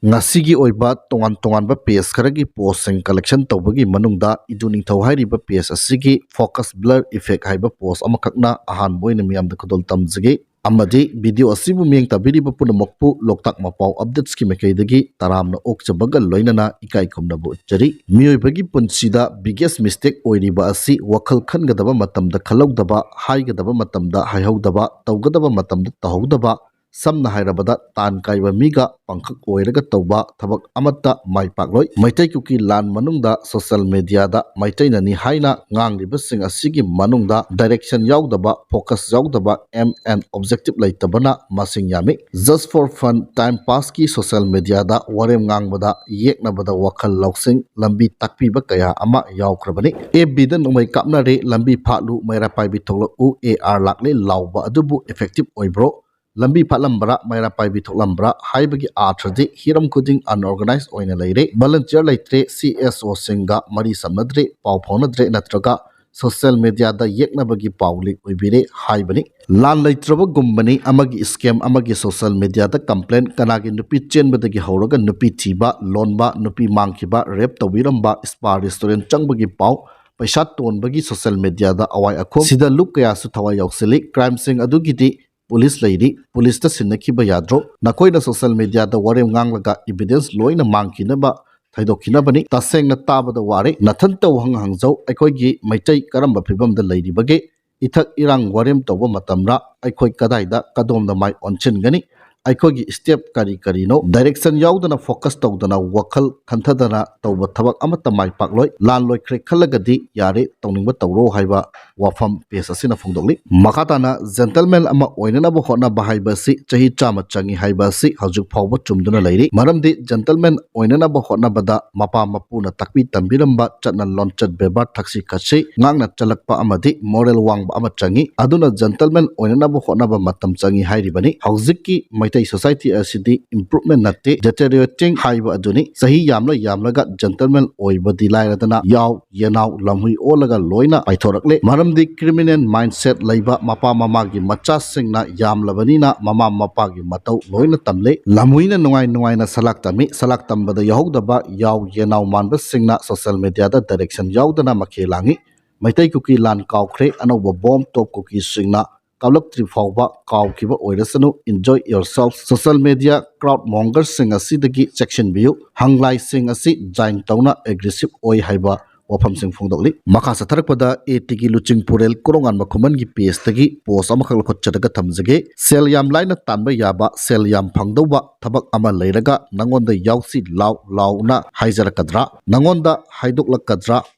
ngasi gi oiba tongan tongan ba page kharagi post sing collection tawbagi manungda idu ningthau hairiba page asigi focus blur effect haiba post amakakna ahan boina miyam da kodol tamjige amadi video asibu miyang tabiriba punamokpu loktak mapau updates ki mekaidagi taramna okchabaga loinana ikai khumna bu chari miyoibagi punsida biggest mistake oiriba asi wakhal khangadaba matamda khalogdaba haigadaba matamda haihogdaba tawgadaba matamda tahogdaba samna hairabada tan kaiba miga pangkhak oiraga tawba thabak amatta mai pakloi maitai kuki lan manungda social media da maitai nani haina ngangliba sing asigi manungda direction yaudaba focus yaudaba aim and objective laitabana masing yami just for fun time pass ki social media da warem ngangbada yeknabada wakhal loksing lambi takpiba kaya ama yaukrabani fb da nomai kapna re lambi phalu maira paibi tholo u ar lakle lawba adubu effective oibro lambi phalambra maira paibi thoklambra haibagi athadi hiram kuding unorganized oina leire volunteer leitre CSO singa mari samnadre pau phonadre natraga social media da yeknabagi pauli oibire haibani lan leitraba gumbani amagi scam amagi social media da complaint kanagi nupi chenbadagi hawraga nupi thiba lonba nupi mangkiba rape tawiramba spa restaurant changbagi pau paisa tonbagi social media da awai akhom sida luk kaya su thawai yausili crime sing adugidi police lady police ta sinnakiba yadro nakoina social media da warem nganglaga evidence loina mangkinaba thaidokkinabani tasengna tabada ware nathanta wahang hangjau aikoigi maitai karamba phibamda leiribage ithak irang warem tawba matamra aikoi kadaida kadomda mai onchengani aikogi step kari karino direction yaudana focus tawdana wakhal khanthadana tawba thabak amata mai pakloi lan loi khre khalagadi yare tawningba tawro haiba wafam pesa sina phongdokli makatana gentleman ama oinana bo hona bahaiba si chahi chama changi haiba si hajuk phawba chumduna leiri maramdi gentleman oinana bo hona bada mapa mapuna takpi tambiramba chatna lonchat bebar thaksi khachi ngangna chalakpa amadi moral wangba ama changi aduna gentleman oinana bo hona ba matam changi hairibani haujikki society asidi improvement natte deteriorating haiba aduni sahi yamlaga gentleman oibadi lairadana yaw yenaw lamhui olaga loina paithorakle maramdi criminal mindset laiba mapa mama gi macha singna yamlabanina mama mapa gi matau loina tamle lamhuina nungai na salak tambada yahodaba yaw yenaw manba singna social media da direction yawdana makhelangi maitai kuki lan kawkhre anoba bomb top kuki singna Kaulak Trifauba, Kau Kiba Oirasanu, enjoy yourself. Social media crowd monger sing a sidagi section view, Hanglai sing a seat, giant tona, aggressive oi haiba, wapam sing fungdoli. Makasa Tarakpada, a tiki luching purel, Kurongan Makuman gi piestagi, pos amakal kochataga tamzage, sel yam line tanba yaba, sel yam pangdoba, tabak ama leiraga, nangonda yausi lau na haizarakadra, nangonda haiduk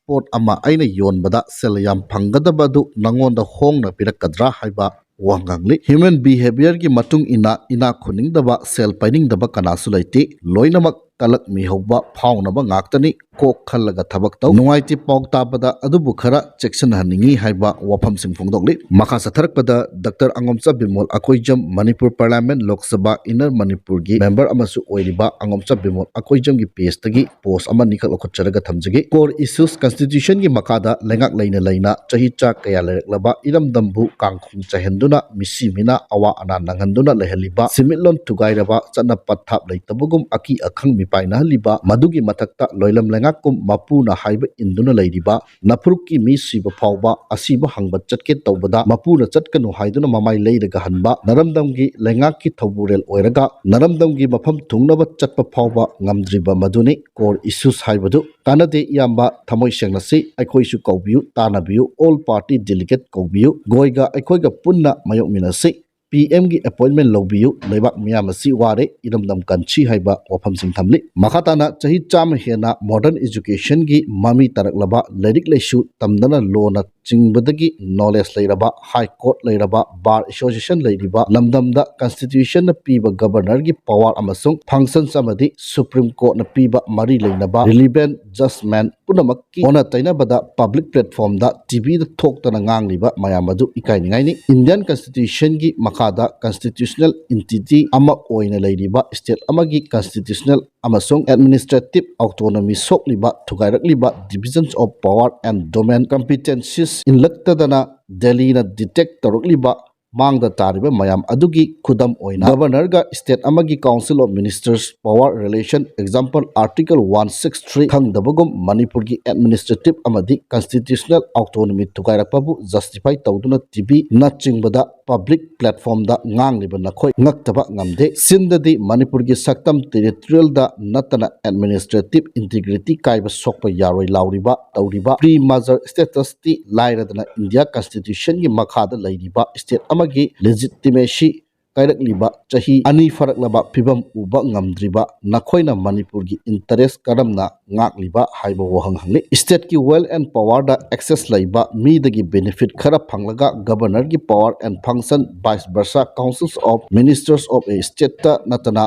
pot ama aina yon bada sel yam pangadabadu nangonda hong na pirakadra haiba wangangli human behavior gi matung ina khuning daba sel pining daba kana sulaiti loinamak kalak mi hoba phauna ba ngaktani ko khallaga thabak taw nuaiti pawta bada adubu khara section haningi haiba wafam sing phongdokli makha satharak pada Dr. Angomcha Bimol Akoijam Manipur Parliament Lok Sabha Inner Manipur gi member amasu oiriba Angomcha Bimol Akoijam gi page tagi post ama nikal okhocharaga thamjagi core issues constitution gi makada lengak leina chahi cha kaya leraklaba iram dambu kangkhung chahenduna misi mina awa ana nanghanduna lehaliba simitlon tugairaba chana pathap leitabugum aki akhang mipaina liba madugi mathakta loilam lengakum mapuna haiba induna leiriba napurukki mi siba phawba asiba hangba chatke tawbada mapuna chatkanu haiduna mamai leiraga hanba naramdamgi lengakki thoburel oiraga naramdamgi mafam thungnaba chatpa phawba ngamdriba maduni core issues haibadu kanade yamba thamoi sengnasi aikhoisu kaubiu tanabiu all party delegate kaubiu goiga aikhoiga punna mayok minasi PM gi appointment lobiu lebak miyamasi ware iramdam kanchi haiba wafam sing thamli makhatana chahi cham hena modern education gi mami taraklaba lerik lesu tamdana lona chingbadagi knowledge leiraba high court leiraba bar association leiriba lamdamda constitution na piba governor gi power amasung functions amadi supreme court na piba mari leinaba relevant judgment punamakki ona tainabada public platform da TV da thoktana ngangliba mayamadu ikainingai ni Indian constitution gi makada constitutional entity ama oina leiriba state amagi constitutional amasung administrative autonomy sokliba thugairakliba divisions of power and domain competencies in laktadana Delhi na detect tarukliba ꯃꯥꯡꯗ ꯇꯥꯔꯤꯕ ꯃꯌꯥꯝ ꯑꯗꯨꯒꯤ ꯈꯨꯗꯝ ꯑꯣꯏꯅ ꯒꯕꯔꯅꯔꯒ state ꯑꯃꯒꯤ council of ministers power relation example article 163 ꯈꯪꯗꯕꯒꯨꯝ ꯃꯅꯤꯄꯨꯔꯒꯤ administrative ꯑꯃꯗꯤ constitutional autonomy ꯊꯨꯒꯥꯏꯔꯛꯄꯕꯨ ꯖꯁꯇꯤꯐꯥꯏ ꯇꯧꯗꯨꯅ ꯇꯤꯚꯤ ꯅꯆꯤꯡꯕꯗ ꯄꯕ꯭ꯂꯤꯛ ꯄ꯭ꯂꯦꯠꯐꯣꯔꯝꯗ ꯉꯥꯡꯂꯤꯕ ꯅꯈꯣꯏ ꯉꯛꯇꯕ ꯉꯝꯗꯦ꯫ ꯆꯤꯟꯗꯗꯤ ꯃꯅꯤꯄꯨꯔꯒꯤ ꯁꯛꯇꯝ ꯇꯦꯔꯤꯇꯣꯔꯤꯌꯦꯜꯗ ꯅꯠꯇꯅ ꯑꯦꯗꯃꯤꯅꯤꯁꯇ꯭ꯔꯦꯇꯤꯕ ꯏꯟꯇꯤꯒ꯭ꯔꯤꯇꯤ ꯀꯥꯏꯕ ꯁꯣꯛꯄ ꯌꯥꯔꯣꯏ ꯂꯥꯎꯔꯤꯕ ꯇꯧꯔꯤꯕ ꯄ꯭ꯔꯤ ꯃꯥꯔꯖꯔ ꯁ꯭ꯇꯦꯇꯁꯇꯤ ꯂꯥꯏꯔꯗꯅ ꯏꯟꯗꯤꯌꯥ ꯀꯟꯁꯇꯤꯇ꯭ꯌꯨꯁꯟꯒꯤ ꯃꯈꯥꯗ ꯂꯩꯔꯤꯕ ꯁ꯭ꯇꯦꯠ ꯑꯃꯒꯤ ꯂꯦꯖꯤꯇꯤꯃꯦꯁꯤ ꯀꯥꯏꯔꯛꯂꯤꯕ ꯆꯍꯤ 2 ꯐꯔꯛꯂꯕ ꯐꯤꯕꯝ ꯎꯕ ꯉꯝꯗ꯭ꯔꯤꯕ ꯅꯈꯣꯏꯅ ꯃꯅꯤꯄꯨꯔꯒꯤ ꯏꯟꯇꯔꯦꯁ ꯀꯔꯝꯅ ꯉꯥꯛꯂꯤꯕ ꯍꯥꯏꯕ ꯋꯥꯍꯪ ꯍꯪꯂꯤ꯫ ꯁ꯭ꯇꯦꯠꯀꯤ ꯋꯦꯜ ꯑꯦꯟ ꯄꯥꯋꯔꯗ ꯑꯦꯛꯁꯦꯁ ꯂꯩꯕ ꯃꯤꯗꯒꯤ ꯕꯦꯅꯤꯐꯤꯠ ꯈꯔ ꯐꯪꯂꯒ ꯒꯕꯔꯅꯔꯒꯤ power and function vice versa councils of ministers of a ꯁ꯭ꯇꯦꯠꯇ ꯅꯠꯇꯅ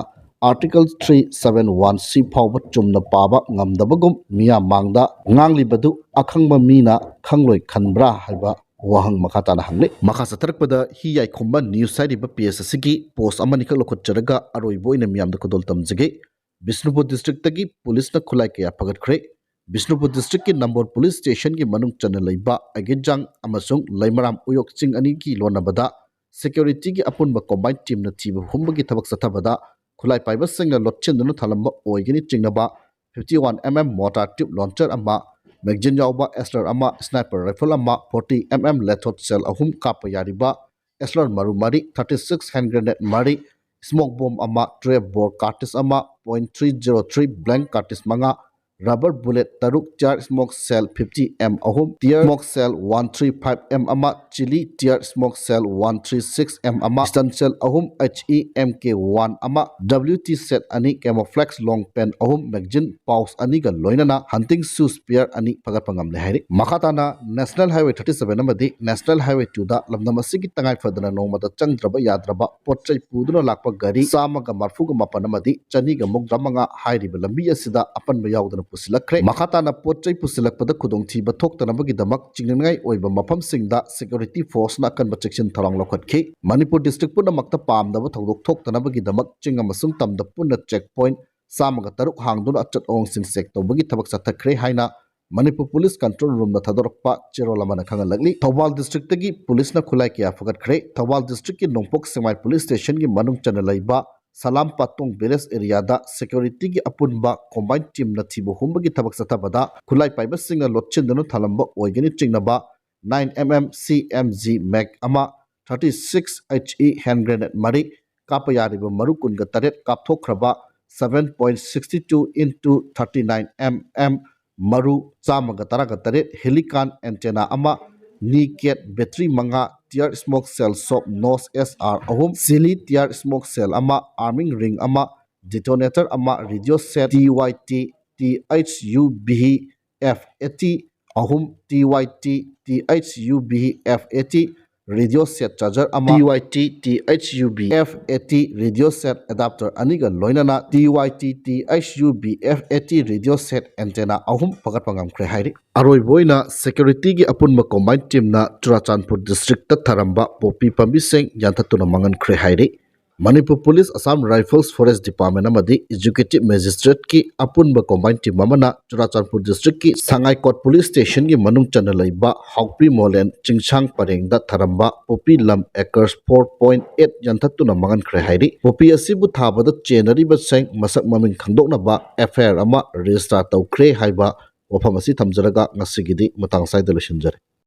ꯑꯥꯔꯇꯤꯀꯜ 371C ꯐꯥꯎꯕ ꯆꯨꯝꯅ ꯄꯥꯕ ꯉꯝꯗꯕꯒꯨꯝ ꯃꯤꯌꯥꯝ ꯃꯥꯡꯗ ꯉꯥꯡꯂꯤꯕꯗꯨ ꯑꯈꯪꯕ ꯃꯤꯅ ꯈꯪꯂꯣꯏ ꯈꯟꯕ꯭ꯔꯥ ꯍꯥꯏꯕ ꯋꯥꯍꯪ ꯃꯈꯥ ꯇꯥꯅ ꯍꯪꯂꯤ꯫ ꯃꯈꯥ ꯆꯠꯊꯔꯛꯄꯗ ꯍꯤ ꯌꯥꯏꯈꯣꯝꯕ ꯅ꯭ꯌꯨꯁ ꯍꯥꯏꯔꯤꯕ ꯄꯦꯖ ꯑꯁꯤꯒꯤ ꯄꯣꯁ ꯑꯃꯅꯤꯈꯛ ꯂꯧꯈꯠꯆꯔꯒ ꯑꯔꯣꯏꯕ ꯑꯣꯏꯅ ꯃꯤꯌꯥꯝꯗ ꯈꯨꯗꯣꯜ ꯇꯝꯖꯒꯦ꯫ ꯕꯤꯁꯅꯨꯄꯨꯔ ꯗꯤꯁꯇ꯭ꯔꯤꯛꯇꯒꯤ ꯄꯨꯂꯤꯁꯅ ꯈꯨꯠꯂꯥꯏ ꯀꯌꯥ ꯐꯒꯠꯈ꯭ꯔꯦ꯫ ꯕꯤꯁꯅꯨꯄꯨꯔ ꯗꯤꯁꯇ꯭ꯔꯤꯛꯀꯤ ꯅꯝꯕꯣꯜ ꯄꯨꯂꯤꯁ ꯁ꯭ꯇꯦꯁꯟꯒꯤ ꯃꯅꯨꯡ ꯆꯟꯅ ꯂꯩꯕ ꯑꯩꯒꯦꯖꯥꯡ ꯑꯃꯁꯨꯡ ꯂꯩꯃꯔꯥꯝ ꯎꯌꯣꯛ ꯆꯤꯡ ꯑꯅꯤꯒꯤ ꯂꯣꯟꯅꯕꯗ ꯁꯦꯀ꯭ꯌꯨꯔꯤꯇꯤꯒꯤ ꯑꯄꯨꯟꯕ ꯀꯣꯝꯕꯥꯏꯟ ꯇꯤꯝꯅ ꯊꯤꯕ ꯍꯨꯝꯕꯒꯤ ꯊꯕꯛ ꯆꯠꯊꯕꯗ ꯈꯨꯠꯂꯥꯏ ꯄꯥꯏꯕꯁꯤꯡꯅ ꯂꯣꯠꯁꯤꯟꯗꯨꯅ ꯊꯝꯂꯝꯕ ꯑꯣꯏꯒꯅꯤ ꯆꯤꯡꯅꯕ 51mm ꯃꯣꯔꯇꯥꯔ ꯇ꯭ꯌꯨꯕ ꯂꯣꯟꯆꯔ ꯑꯃ, ꯃꯦꯒꯖꯤꯟ ꯌꯥꯎꯕ ꯑꯦꯁꯂꯔ ꯑꯃ, ꯁ꯭ꯅꯥꯏꯄꯔ ꯔꯥꯏꯐꯜ ꯑꯃ, 40mm ꯂꯦꯊꯣꯠ ꯁꯦꯜ 3 ꯀꯥꯞꯄ ꯌꯥꯔꯤꯕ ꯑꯦꯁꯂꯔ ꯃꯔꯨ 4, 36 ꯍꯦꯟ ꯒ꯭ꯔꯦꯅꯦꯗ 4, ꯁ꯭ꯃꯣꯛ ꯕꯣꯝ ꯑꯃ, ꯇ꯭ꯔꯦꯞ ꯕꯣꯔ ꯀꯥꯔꯇꯤꯁ ꯑꯃ, .303 ꯕ꯭ꯂꯦꯡ ꯀꯥꯔꯇꯤꯁ 5, ꯔꯕꯔ ꯕꯨꯂꯦꯠ 6, ꯇꯤꯌꯔ ꯁ꯭ꯃꯣꯛ ꯁꯦꯜ 50M 3, ꯇꯤꯌꯔ ꯁ꯭ꯃꯣꯛ ꯁꯦꯜ 135M ꯑꯃ, ꯆꯤꯂꯤ ꯇꯤꯌꯔ ꯁ꯭ꯃꯣꯛ ꯁꯦꯜ 136M ꯑꯃ, ꯁ꯭ꯇꯟ ꯁꯦꯜ 3, HE MK1 ꯑꯃ, WT ꯁꯦꯠ 2, ꯀꯦꯃꯣꯐ꯭ꯂꯦꯛꯁ ꯂꯣꯡ ꯄꯦꯟ 3, ꯃꯦꯒꯖꯤꯟ ꯄꯥꯎꯆ 2ꯒ ꯂꯣꯏꯅꯅ ꯍꯟꯇꯤꯡ ꯁꯨꯁ ꯄꯤꯌꯔ 2 ꯐꯒꯠꯄ ꯉꯝꯂꯦ ꯍꯥꯏꯔꯤ꯫ ꯃꯈꯥ ꯇꯥꯅ ꯅꯦꯁꯅꯦꯜ ꯍꯥꯏꯋꯦ 37 ꯑꯃꯗꯤ ꯅꯦꯁꯅꯦꯜ ꯍꯥꯏꯋꯦ 2ꯗ ꯂꯝꯗꯝ ꯑꯁꯤꯒꯤ ꯇꯉꯥꯏ ꯐꯗꯅ ꯅꯣꯡꯃꯗ ꯆꯪꯗ꯭ꯔꯕ ꯌꯥꯗ꯭ꯔꯕ ꯄꯣꯠꯆꯩ ꯄꯨꯗꯨꯅ ꯂꯥꯛꯄ ꯒꯥꯔꯤ 139 ꯑꯃꯗꯤ 235 ꯍꯥꯏꯔꯤꯕ ꯂꯝꯕꯤ ꯑꯁꯤꯗ ꯑꯄꯟꯕ ꯌꯥꯎꯗꯅ ꯄꯨꯁꯤꯜꯂꯛꯈ꯭ꯔꯦ꯫ ꯃꯈꯥ ꯇꯥꯅ ꯄꯣꯠꯆꯩ ꯄꯨꯁꯤꯜꯂꯛꯄꯗ ꯈꯨꯗꯣꯡꯊꯤꯕ ꯊꯣꯛꯇꯅꯕꯒꯤꯗꯃꯛ ꯆꯤꯡꯅꯅꯤꯡꯉꯥꯏ ꯑꯣꯏꯕ ꯃꯐꯝꯁꯤꯡꯗ ꯁꯦꯀ꯭ꯌꯨꯔꯤꯇꯤ ꯐꯣꯔꯁꯅ ꯑꯀꯟꯕ ꯆꯦꯛꯁꯤꯟ ꯊꯧꯔꯥꯡ ꯂꯧꯈꯠꯈꯤ꯫ ꯃꯅꯤꯄꯨꯔ ꯗꯤꯁꯇ꯭ꯔꯤꯛ ꯄꯨꯝꯅꯃꯛꯇ ꯄꯥꯝꯗꯕ ꯊꯧꯗꯣꯛ ꯊꯣꯛꯇꯅꯕꯒꯤꯗꯃꯛ ꯆꯤꯡ ꯑꯃꯁꯨꯡ ꯇꯝꯗ ꯄꯨꯟꯅ ꯆꯦꯛ ꯄꯣꯏꯟꯠ 103 ꯍꯥꯡꯗꯨꯅ ꯑꯆꯠ ꯑꯋꯣꯡꯁꯤꯡ ꯆꯦꯛ ꯇꯧꯕꯒꯤ ꯊꯕꯛ ꯆꯠꯊꯈ꯭ꯔꯦ ꯍꯥꯏꯅ ꯃꯅꯤꯄꯨꯔ ꯄꯨꯂꯤꯁ ꯀꯟꯇ꯭ꯔꯣꯜ ꯔꯨꯝꯅ ꯊꯥꯗꯣꯔꯛꯄ ꯆꯦꯔꯣꯜ ꯑꯃꯅ ꯈꯪꯍꯜꯂꯛꯂꯤ꯫ ꯊꯧꯕꯥꯜ ꯗꯤꯁꯇ꯭ꯔꯤꯛꯇꯒꯤ ꯄꯨꯂꯤꯁꯅ ꯈꯨꯠꯂꯥꯏ ꯀꯌꯥ ꯐꯒꯠꯈ꯭ꯔꯦ꯫ ꯊꯧꯕꯥꯜ ꯗꯤꯁꯇ꯭ꯔꯤꯛꯀꯤ ꯅꯣꯡꯄꯣꯛ ꯁꯦꯛꯃꯥꯏ ꯄꯨꯂꯤꯁ ꯁ꯭ꯇꯦꯁꯟꯒꯤ ꯃꯅꯨꯡ ꯆꯟꯅ ꯂꯩꯕ ꯁꯂꯥꯝ ꯄꯥꯠꯇꯣꯡ ꯚꯤꯂꯦꯖ ꯑꯦꯔꯤꯌꯥꯗ ꯁꯦꯀ꯭ꯌꯨꯔꯤꯇꯤꯒꯤ ꯑꯄꯨꯟꯕ ꯀꯣꯝꯕꯥꯏꯟ ꯇꯤꯝꯅ ꯊꯤꯕ ꯍꯨꯝꯕꯒꯤ ꯊꯕꯛ ꯆꯠꯊꯕꯗ ꯈꯨꯠꯂꯥꯏ ꯄꯥꯏꯕꯁꯤꯡꯅ ꯂꯣꯠꯁꯤꯟꯗꯨꯅ ꯊꯝꯂꯝꯕ ꯑꯣꯏꯒꯅꯤ ꯆꯤꯡꯅꯕ 9mm CMG ꯃꯦꯛ ꯑꯃ, 36 HE ꯍꯦꯟ ꯒ꯭ꯔꯦꯅꯦꯗ 4, ꯀꯥꯞꯄ ꯌꯥꯔꯤꯕ ꯃꯔꯨ 18 ꯀꯥꯞꯊꯣꯛꯈ꯭ꯔꯕ 7.62 × 39mm ꯃꯔꯨ 118, ꯍꯦꯂꯤꯀꯥꯟ ꯑꯦꯟꯇꯦꯅꯥ ꯑꯃ, nicad battery 5, tear smoke shell ꯁꯣꯞ ꯅꯣꯁ SR 3, chilli tear smoke shell ꯑꯃ, ꯑꯥꯔꯃꯤꯡ ꯔꯤꯡ ꯑꯃ, ꯗꯤꯇꯣꯅꯦꯇꯔ ꯑꯃ, radio set TYT THUBE F80 3, TYT THUBE F80 radio set charger ꯑꯃ, TYT THUBE F80 radio set adapter 2ꯒ ꯂꯣꯏꯅꯅ TYT THUBE F80 radio set antenna 3 ꯐꯒꯠꯄ ꯉꯝꯈ꯭ꯔꯦ ꯍꯥꯏꯔꯤ꯫ ꯑꯔꯣꯏꯕ ꯑꯣꯏꯅ ꯁꯦꯀ꯭ꯌꯨꯔꯤꯇꯤꯒꯤ ꯑꯄꯨꯟꯕ ꯀꯣꯝꯕꯥꯏꯟ ꯇꯤꯝꯅ ꯆꯨꯔꯥꯆꯥꯟꯄꯨꯔ ꯗꯤꯁꯇ꯭ꯔꯤꯛꯇ ꯊꯥꯔꯝꯕ ꯄꯣꯄꯤ ꯄꯥꯝꯕꯤꯁꯤꯡ ꯌꯥꯟꯊꯠꯇꯨꯅ ꯃꯥꯡꯍꯟꯈ꯭ꯔꯦ ꯍꯥꯏꯔꯤ꯫ Manipur police, Assam rifles forest department ꯑꯃꯗꯤ ꯑꯦꯛꯖꯤꯀ꯭ꯌꯨꯇꯤꯕ ꯃꯦꯖꯤꯁꯇ꯭ꯔꯦꯠꯀꯤ ꯑꯄꯨꯟꯕ ꯀꯣꯝꯕꯥꯏꯟ ꯇꯤꯝ ꯑꯃꯅ ꯆꯨꯔꯥꯆꯥꯟꯄꯨꯔ ꯗꯤꯁꯇ꯭ꯔꯤꯛꯀꯤ ꯁꯉꯥꯏꯀꯣꯠ ꯄꯨꯂꯤꯁ ꯁ꯭ꯇꯦꯁꯟꯒꯤ ꯃꯅꯨꯡ ꯆꯟꯅ ꯂꯩꯕ ꯍꯥꯎꯄ꯭ꯔꯤ ꯃꯣꯂꯦꯟ ꯆꯤꯡꯁꯥꯡ ꯄꯔꯦꯡꯗ ꯊꯥꯔꯝꯕ ꯄꯣꯄꯤ ꯂꯝ ꯑꯦꯀꯔꯁ 4.8 ꯌꯥꯟꯊꯠꯇꯨꯅ ꯃꯥꯡꯍꯟꯈ꯭ꯔꯦ ꯍꯥꯏꯔꯤ꯫ ꯄꯣꯄꯤ ꯑꯁꯤꯕꯨ ꯊꯥꯕꯗ ꯆꯦꯟꯅꯔꯤꯕꯁꯤꯡ ꯃꯁꯛ ꯃꯃꯤꯡ ꯈꯪꯗꯣꯛꯅꯕ FIR ꯑꯃ ꯔꯦꯖꯤꯁꯇꯥꯔ ꯇꯧꯈ꯭ꯔꯦ ꯍꯥꯏꯕ ꯋꯥꯐꯝ ꯑꯁꯤ ꯊꯝꯖꯔꯒ ꯉꯁꯤꯒꯤꯗꯤ ꯃꯇꯥꯡ ꯁ꯭ꯋꯥꯏꯗ ꯂꯣꯏꯁꯤꯟꯖꯔꯦ꯫